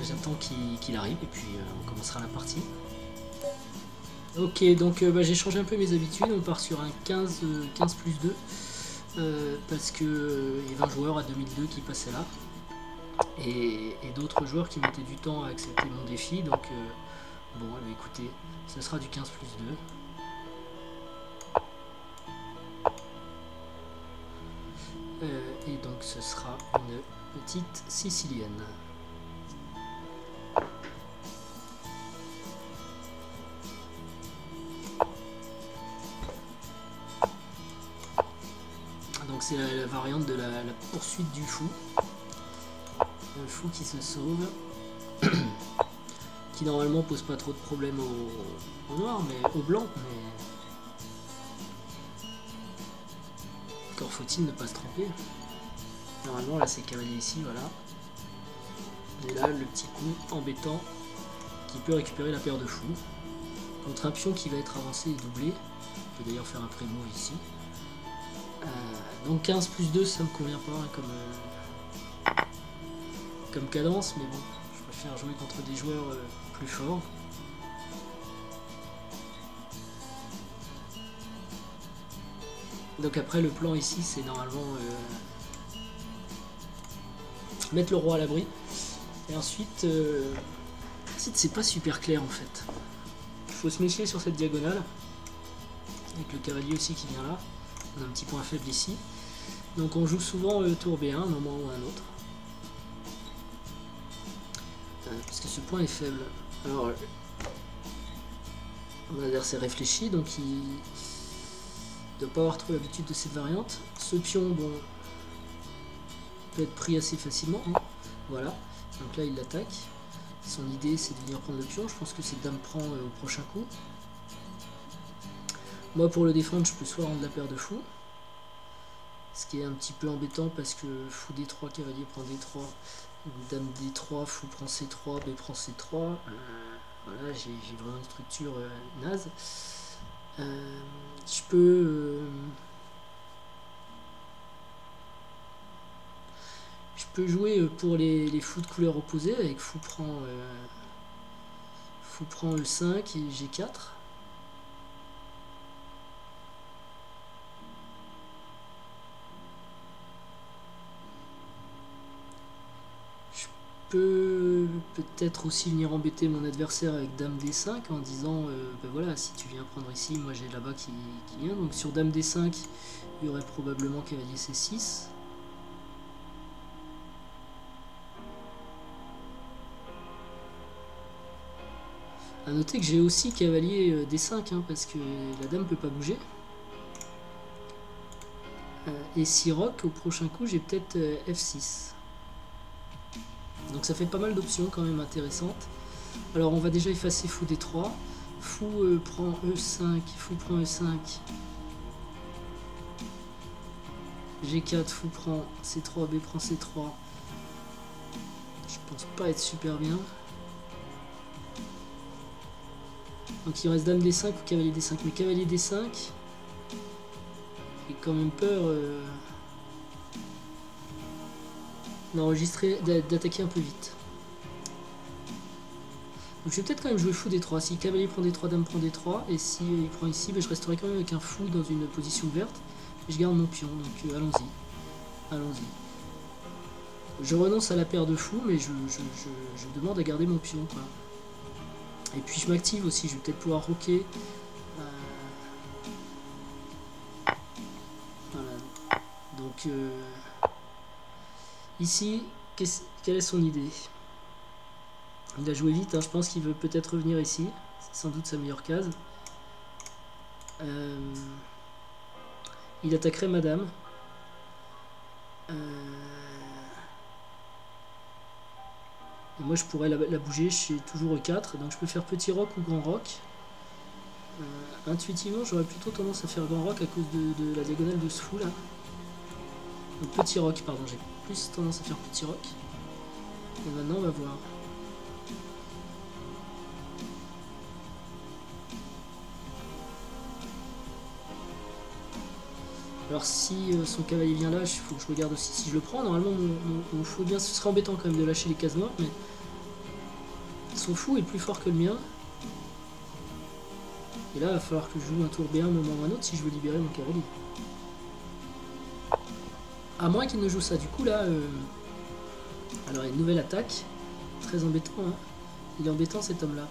J'attends qu'il arrive et puis on commencera la partie. Ok, donc j'ai changé un peu mes habitudes, on part sur un 15 plus 2 parce que il y avait un joueur à 2002 qui passait là et d'autres joueurs qui mettaient du temps à accepter mon défi, donc bon, écoutez, ce sera du 15 plus 2. Et donc ce sera une petite sicilienne. Donc c'est la variante de la poursuite du fou. Un fou qui se sauve. Qui normalement pose pas trop de problèmes au noir, mais au blanc. Mais encore faut-il ne pas se tromper. Normalement là c'est cavalier ici, voilà. Et là le petit coup embêtant qui peut récupérer la paire de fous. Contre un pion qui va être avancé et doublé. On peut d'ailleurs faire un pré-move ici. Donc 15 plus 2 ça me convient pas hein, comme cadence, mais bon, je préfère jouer contre des joueurs plus forts. Donc après le plan ici c'est normalement mettre le roi à l'abri. Et ensuite c'est pas super clair en fait. Il faut se méfier sur cette diagonale. Avec le cavalier aussi qui vient là. On a un petit point faible ici. Donc on joue souvent tour B1 un moment ou un autre. Parce que ce point est faible. Alors mon adversaire réfléchit, donc il ne doit pas avoir trop l'habitude de cette variante. Ce pion, bon, peut être pris assez facilement. Hein. Voilà. Donc là il l'attaque. Son idée c'est de venir prendre le pion. Je pense que c'est dame prend au prochain coup. Moi pour le défendre je peux soit rendre la paire de fous. Ce qui est un petit peu embêtant parce que fou D3, cavalier prend D3, dame D3, fou prend C3, B prend C3. Voilà, j'ai vraiment une structure naze. Je peux jouer pour les fous de couleur opposée avec fou prend E5 et G4. Peut-être aussi venir embêter mon adversaire avec dame D5 en disant ben voilà, si tu viens prendre ici, moi j'ai là-bas qui vient. Donc sur dame D5 il y aurait probablement cavalier C6. A noter que j'ai aussi cavalier D5 hein, parce que la dame peut pas bouger. Et si roc au prochain coup j'ai peut-être F6. Donc ça fait pas mal d'options quand même intéressantes. Alors on va déjà effacer fou D3. Fou prend E5, fou prend E5. G4, fou prend C3, B prend C3. Je pense pas être super bien. Donc il reste dame D5 ou cavalier D5. Mais cavalier D5, j'ai quand même peur d'enregistrer, d'attaquer un peu vite. Donc je vais peut-être quand même jouer fou D3. Si cavalier prend D3, dame prend D3, et si il prend ici, ben je resterai quand même avec un fou dans une position ouverte. Et je garde mon pion, donc allons-y. Allons-y. Je renonce à la paire de fous, mais je demande à garder mon pion, quoi. Et puis je m'active aussi, je vais peut-être pouvoir roquer. Voilà. Donc ici, quelle est son idée? Il a joué vite, hein, je pense qu'il veut peut-être revenir ici. C'est sans doute sa meilleure case. Il attaquerait madame. Et moi je pourrais la bouger, je suis toujours E4, donc je peux faire petit roc ou grand roc. Intuitivement j'aurais plutôt tendance à faire grand roc à cause de la diagonale de ce fou là. Donc petit roc, pardon, j'ai plus tendance à faire petit roc. Et maintenant on va voir. Alors si son cavalier vient là, il faut que je regarde aussi si je le prends. Normalement mon fou bien, ce serait embêtant quand même de lâcher les cases noires, mais Son fou est plus fort que le mien. Et là, il va falloir que je joue un tour B1 un moment ou un autre si je veux libérer mon cavalier. À moins qu'il ne joue ça. Du coup, là... Alors, il y a une nouvelle attaque. Très embêtant, hein. Il est embêtant, cet homme-là.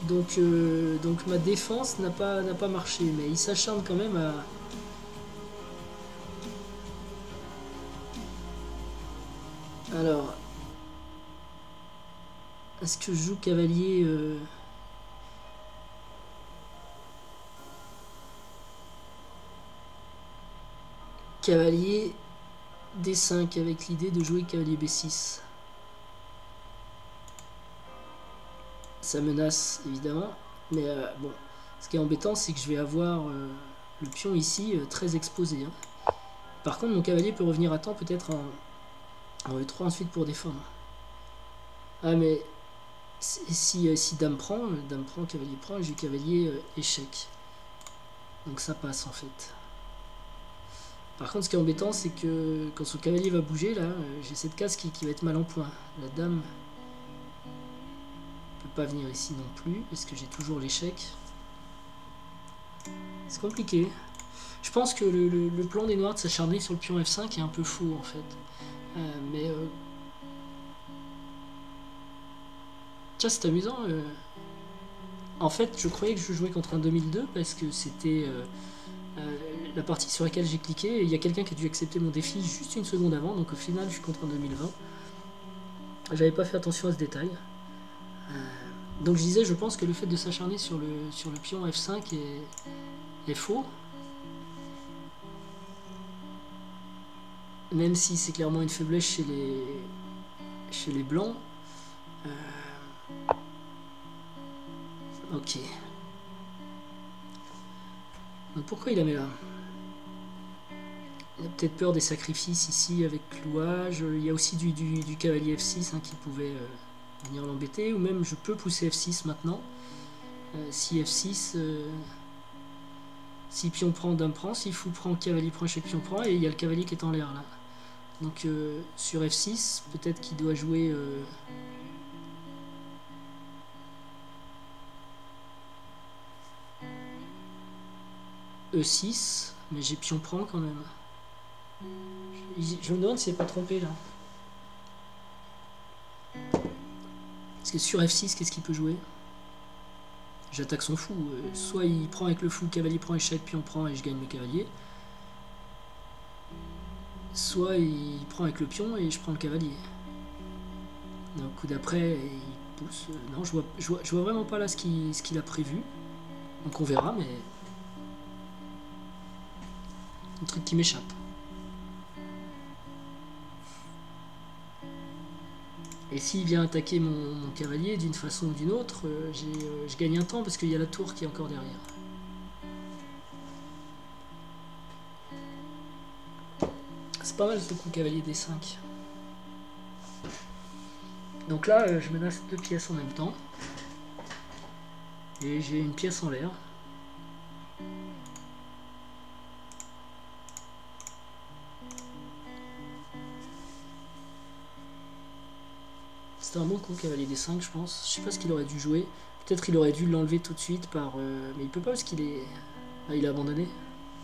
Donc ma défense n'a pas marché. Mais il s'acharne quand même à... Alors... Est-ce que je joue cavalier Cavalier D5 avec l'idée de jouer cavalier B6. Ça menace évidemment, mais bon, ce qui est embêtant c'est que je vais avoir le pion ici très exposé. Hein. Par contre mon cavalier peut revenir à temps peut-être en E3 ensuite pour défendre. Ah mais si dame prend, cavalier prend, j'ai cavalier échec. Donc ça passe en fait. Par contre, ce qui est embêtant, c'est que quand son cavalier va bouger, là, j'ai cette case qui va être mal en point. La dame ne peut pas venir ici non plus, parce que j'ai toujours l'échec. C'est compliqué. Je pense que le plan des noirs de s'acharner sur le pion F5 est un peu faux, en fait. Tiens, c'est amusant. En fait, je croyais que je jouais contre un 2002, parce que c'était... la partie sur laquelle j'ai cliqué, il y a quelqu'un qui a dû accepter mon défi juste une seconde avant, donc au final je suis contre un 2020. J'avais pas fait attention à ce détail. Donc je disais, je pense que le fait de s'acharner sur le pion F5 est faux. Même si c'est clairement une faiblesse chez les blancs. Ok. Donc pourquoi il la met là? Il a peut-être peur des sacrifices ici avec clouage. Il y a aussi du cavalier F6 hein, qui pouvait venir l'embêter. Ou même je peux pousser F6 maintenant. Si F6... si pion prend, dame prend. Si fou prend, cavalier prend, échec, pion prend. Et il y a le cavalier qui est en l'air là. Donc sur F6, peut-être qu'il doit jouer... E6, mais j'ai pion prend quand même. Je me demande s'il n'est pas trompé là. Parce que sur F6, qu'est-ce qu'il peut jouer? J'attaque son fou. Soit il prend avec le fou, cavalier prend, échec, pion prend et je gagne le cavalier. Soit il prend avec le pion et je prends le cavalier. Donc coup d'après, il pousse. Non, je vois vraiment pas là ce qu'il a prévu. Donc on verra, mais... un truc qui m'échappe. Et s'il vient attaquer mon cavalier d'une façon ou d'une autre, je gagne un temps parce qu'il y a la tour qui est encore derrière. C'est pas mal ce coup cavalier D5. Donc là, je menace 2 pièces en même temps. Et j'ai une pièce en l'air. C'était un bon coup cavalier D5 je pense. Je sais pas ce qu'il aurait dû jouer. Peut-être il aurait dû l'enlever tout de suite par... mais il peut pas parce qu'il est... Ah, il a abandonné.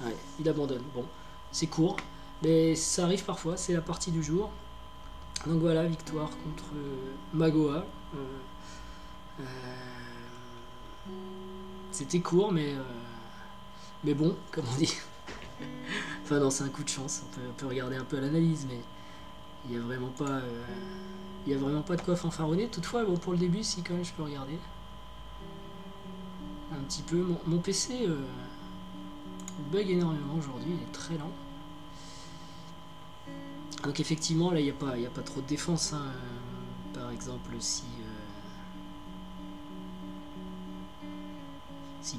Ouais, il abandonne. Bon, c'est court. Mais ça arrive parfois, c'est la partie du jour. Donc voilà, victoire contre Magoa. C'était court, mais bon, comme on dit. Enfin non, c'est un coup de chance. On peut regarder un peu à l'analyse, mais il n'y a vraiment pas... il n'y a vraiment pas de quoi fanfaronner. Toutefois, bon, pour le début, si quand même je peux regarder. Un petit peu. Mon PC bug énormément aujourd'hui, il est très lent. Donc effectivement, là, il n'y a pas trop de défense. Hein. Par exemple, si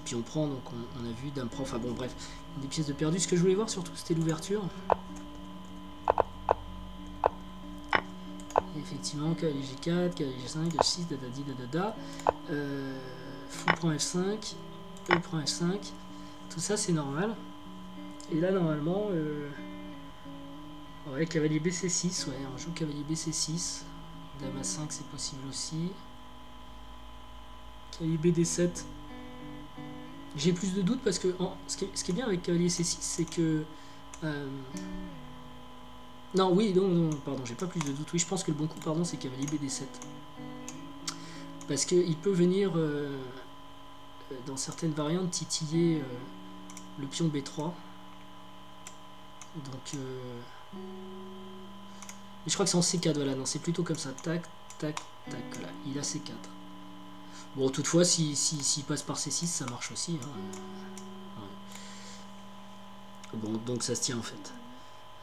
pion prend, donc on a vu, dame prend, enfin bon, bref. Des pièces de perdu. Ce que je voulais voir surtout, c'était l'ouverture. Effectivement, cavalier G4, cavalier G5, G6, dadadi, dadada. Fou prend F5, E prend F5. Tout ça, c'est normal. Et là, normalement... ouais, cavalier BC6, ouais, on joue cavalier BC6. Dame A5 c'est possible aussi. Cavalier BD7. J'ai plus de doutes parce que ce qui est bien avec cavalier C6 c'est que... non, oui, non, pardon, j'ai pas plus de doutes. Oui, je pense que le bon coup, pardon, c'est cavalier BD7. Parce qu'il peut venir, dans certaines variantes, titiller le pion B3. Donc... mais je crois que c'est en C4, voilà, non, c'est plutôt comme ça. Tac, tac, tac, voilà, il a C4. Bon, toutefois, s'il passe par C6, ça marche aussi. Hein. Ouais. Bon, donc ça se tient en fait.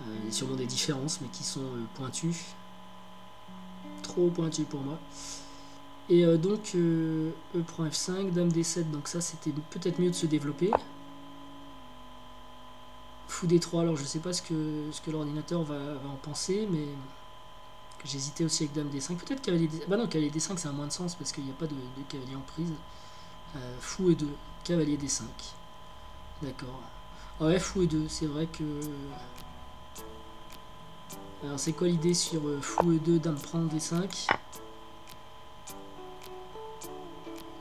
Il y a sûrement des différences, mais qui sont pointues. Trop pointues pour moi. Et donc, E prend F5, Dame D7, donc ça c'était peut-être mieux de se développer. Fou D3, alors je sais pas ce que l'ordinateur va en penser, mais j'hésitais aussi avec Dame D5. Peut-être cavalier D5. Bah non, cavalier D5 ça a moins de sens parce qu'il n'y a pas de cavalier en prise. Fou E2, cavalier D5. D'accord. Ah ouais, fou E2, c'est vrai que... Alors c'est quoi l'idée sur fou E2, Dame prend D5?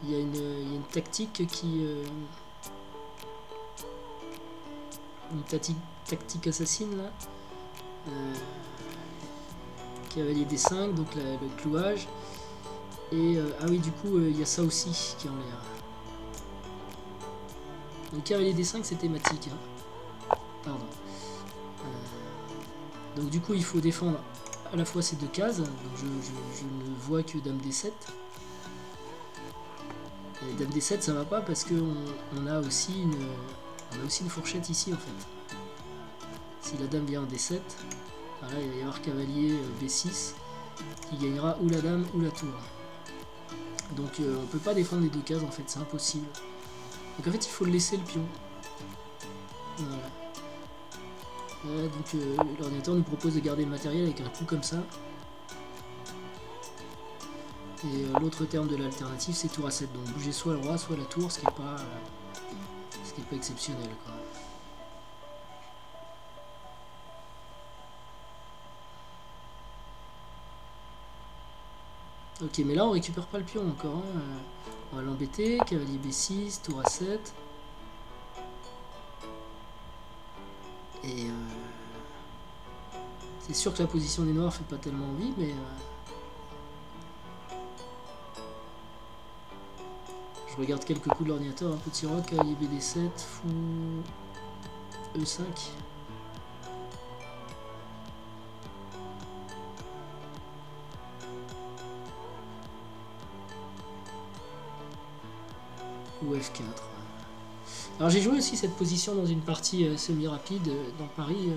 Il y a une tactique qui... une tactique assassine là. Cavalier D5, donc le clouage. Et ah oui, du coup, il y a ça aussi qui est en l'air. Donc cavalier D5, c'est thématique. Hein. Pardon. Donc du coup, il faut défendre à la fois ces deux cases. Donc je ne vois que Dame D7. Et Dame D7, ça va pas parce qu'on a aussi une fourchette ici en fait. Si la dame vient en D7, voilà, il va y avoir cavalier B6 qui gagnera ou la dame ou la tour. Donc on peut pas défendre les deux cases en fait, c'est impossible. Donc en fait il faut laisser le pion. Voilà. Donc l'ordinateur nous propose de garder le matériel avec un coup comme ça. Et l'autre terme de l'alternative c'est tour à 7. Donc bouger soit le roi soit la tour, ce qui n'est pas exceptionnel quoi. Ok, mais là on récupère pas le pion encore. Hein. On va l'embêter. Cavalier B6, tour à 7. Et c'est sûr que la position des noirs fait pas tellement envie, mais je regarde quelques coups de l'ordinateur. Un petit roc, cavalier BD7, fou E5. Ou F4. Alors j'ai joué aussi cette position dans une partie semi-rapide dans Paris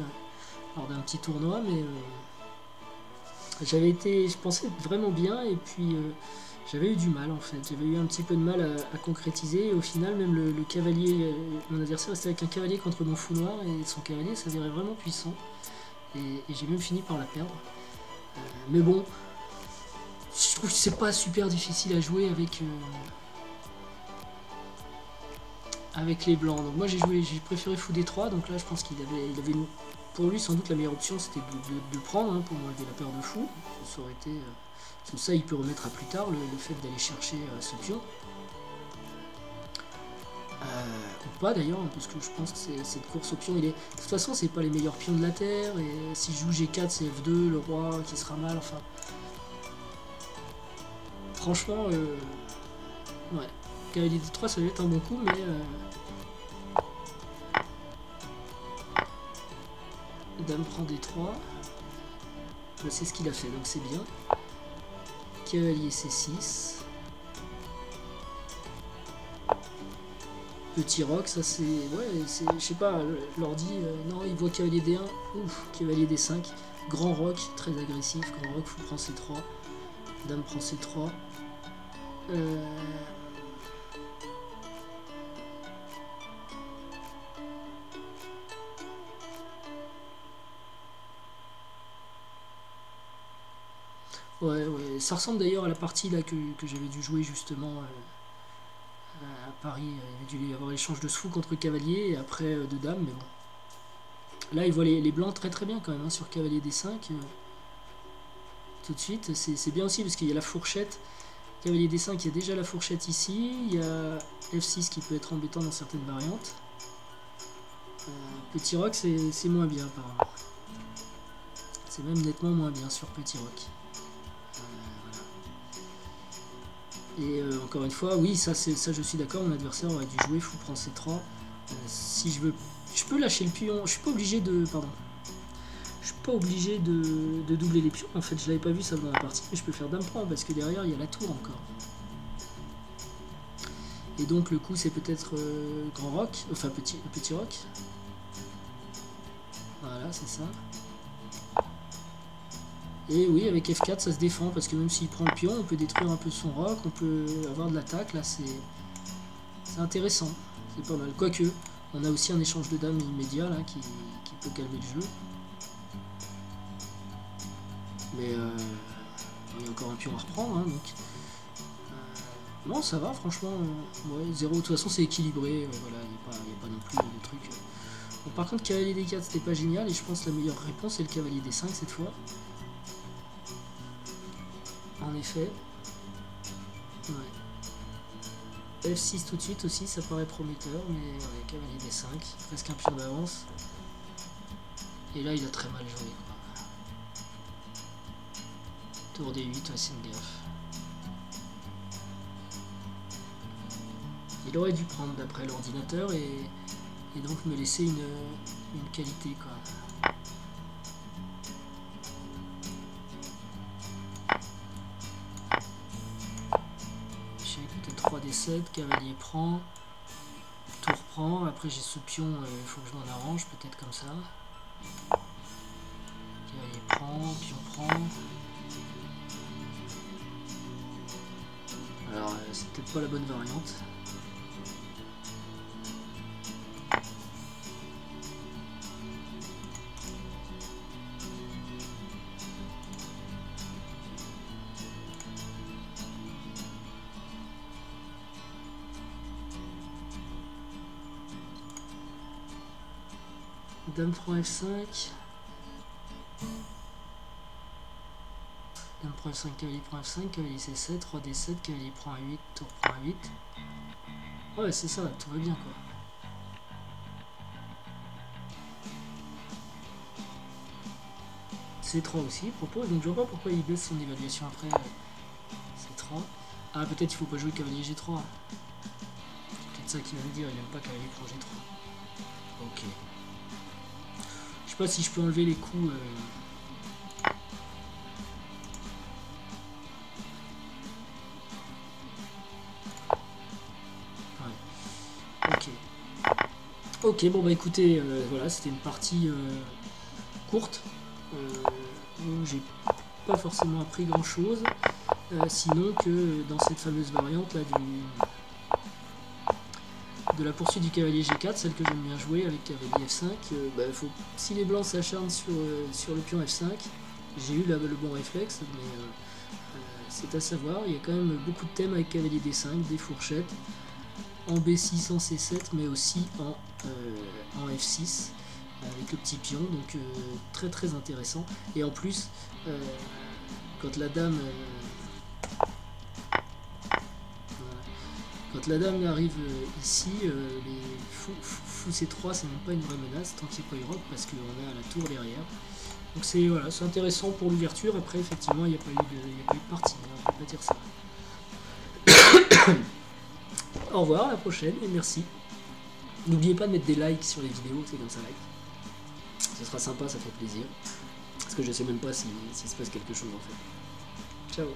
lors d'un petit tournoi, mais je pensais être vraiment bien et puis j'avais eu du mal en fait. J'avais eu un petit peu de mal à concrétiser et au final même le cavalier, mon adversaire restait avec un cavalier contre mon fou noir et son cavalier s'avérait vraiment puissant et j'ai même fini par la perdre. Mais bon, je trouve que c'est pas super difficile à jouer avec les blancs. Donc moi j'ai préféré fou D3, donc là je pense qu'il avait pour lui sans doute la meilleure option c'était de prendre hein, pour enlever la paire de fou. Ça aurait été comme ça il peut remettre à plus tard le fait d'aller chercher ce pion. Ou pas d'ailleurs, parce que je pense que cette course au pion, de toute façon c'est pas les meilleurs pions de la terre, et si je joue G4 c'est F2, le roi qui sera mal, enfin... Franchement, ouais, cavalier D3 ça va être un bon coup, mais... Dame prend D3. C'est ce qu'il a fait, donc c'est bien. Cavalier C6. Petit roc, ça c'est... Ouais, je sais pas, l'ordi... non, il voit cavalier D1. Ouf, cavalier D5. Grand roc, très agressif. Grand roc, fou prend C3. Dame prend C3. Ouais, ça ressemble d'ailleurs à la partie là que j'avais dû jouer justement à Paris. Il y avait dû y avoir l'échange de fou contre cavalier et après de dame, mais bon. Là, il voit les blancs très très bien quand même hein, sur cavalier D5. tout de suite. C'est bien aussi parce qu'il y a la fourchette. Cavalier D5, il y a déjà la fourchette ici. Il y a F6 qui peut être embêtant dans certaines variantes. Petit roc, c'est moins bien apparemment. C'est même nettement moins bien sur petit roc. Voilà. Et encore une fois, oui, ça je suis d'accord, mon adversaire aurait dû jouer fou prend C3. Si je veux, je peux lâcher le pion, je suis pas obligé de, je suis pas obligé de doubler les pions. En fait, je l'avais pas vu ça dans la partie, mais je peux faire dame prend parce que derrière il y a la tour encore. Et donc le coup c'est peut-être grand roc, enfin petit roc. Voilà, c'est ça. Et oui, avec F4 ça se défend parce que même s'il prend le pion, on peut détruire un peu son roc, on peut avoir de l'attaque. Là, c'est intéressant, c'est pas mal. Quoique, on a aussi un échange de dames immédiat là qui peut calmer le jeu. Mais il y a encore un pion à reprendre, hein, donc. Non, ça va, franchement. Ouais, 0, de toute façon, c'est équilibré. Voilà, il n'y a pas non plus de trucs. Bon, par contre, cavalier D4, c'était pas génial. Et je pense que la meilleure réponse, c'est le cavalier D5 cette fois. En effet. Ouais. F6 tout de suite aussi, ça paraît prometteur. Mais ouais, cavalier D5, presque un pion d'avance. Et là, il a très mal joué, quoi. Tour D8, ouais, c'est une gaffe. Il aurait dû prendre d'après l'ordinateur et donc me laisser une qualité, quoi. J'ai écouté 3D7, cavalier prend, tour prend, après j'ai ce pion, il faut que je m'en arrange, peut-être comme ça. Cavalier prend, pion prend. Alors c'est peut-être pas la bonne variante. Dame prend F5. Dame prend F5, cavalier prend F5, cavalier C7, roi D7, cavalier prend A8, tour prend A8. Ouais, c'est ça, tout va bien, quoi. C3 aussi, il propose, donc je vois pas pourquoi il baisse son évaluation après C3. Ah, peut-être il faut pas jouer cavalier G3. C'est peut-être ça qu'il va me dire, il aime pas cavalier prend G3. Ok. Je sais pas si je peux enlever les coups. Ouais. Ok. Ok, bon bah écoutez, voilà, c'était une partie courte où j'ai pas forcément appris grand chose, sinon que dans cette fameuse variante là de la poursuite du cavalier G4, celle que j'aime bien jouer avec cavalier F5, si les blancs s'acharnent sur le pion F5, j'ai eu le bon réflexe, mais c'est à savoir, il y a quand même beaucoup de thèmes avec cavalier D5, des fourchettes, en B6, en C7, mais aussi en F6, avec le petit pion, donc très très intéressant. Et en plus, quand la dame... Quand la dame arrive ici, les fou C3 c'est même pas une vraie menace tant qu'il n'y a pas eu roc parce qu'on est à la tour derrière. Donc c'est voilà, c'est intéressant pour l'ouverture. Après effectivement il n'y a pas eu de partie, on peut pas dire ça. Au revoir, à la prochaine et merci. N'oubliez pas de mettre des likes sur les vidéos, c'est comme ça like. Ce sera sympa, ça fait plaisir. Parce que je sais même pas s'il se passe quelque chose en fait. Ciao.